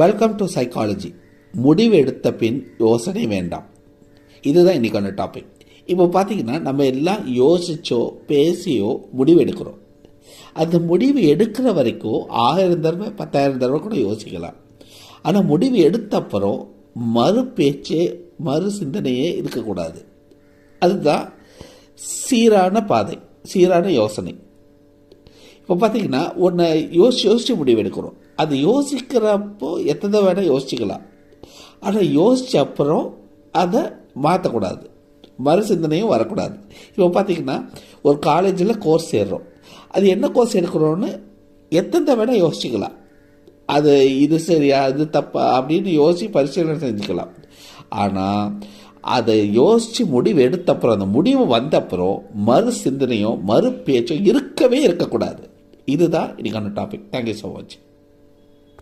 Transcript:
Welcome to psychology. முடிவு எடுத்த பின் யோசனை வேண்டாம். இதுதான் இன்றைக்கான டாபிக். இப்போ பார்த்தீங்கன்னா நம்ம எல்லாம் யோசிச்சோ பேசியோ முடிவு எடுக்கிறோம். அந்த முடிவு எடுக்கிற வரைக்கும் 1000 தடவை 10,000 தடவை கூட யோசிக்கலாம். ஆனால் முடிவு எடுத்த அப்புறம் மறு பேச்சே மறு சிந்தனையே இருக்கக்கூடாது. அதுதான் சீரான பாதை, சீரான யோசனை. இப்போ பார்த்தீங்கன்னா ஒன்று யோசித்து முடிவு எடுக்கிறோம். அது யோசிக்கிறப்போ எத்தனை வேணால் யோசிச்சுக்கலாம். ஆனால் யோசித்த அப்புறம் அதை மாற்றக்கூடாது, மறு சிந்தனையும் வரக்கூடாது. இப்போ பார்த்தீங்கன்னா ஒரு காலேஜில் கோர்ஸ் சேர்றோம். அது என்ன கோர்ஸ் எடுக்கிறோன்னு எத்தனை வேணால் யோசிச்சுக்கலாம். அது இது சரியா இது தப்பா அப்படின்னு யோசித்து பரிசீலனை செஞ்சுக்கலாம். ஆனால் அதை யோசித்து முடிவு எடுத்தப்புறம், அந்த முடிவு வந்த அப்புறம் மறு சிந்தனையோ மறு பேச்சோ இருக்கவே இருக்கக்கூடாது. இதுதான் இன்னைக்கான டாபிக். Thank you so much.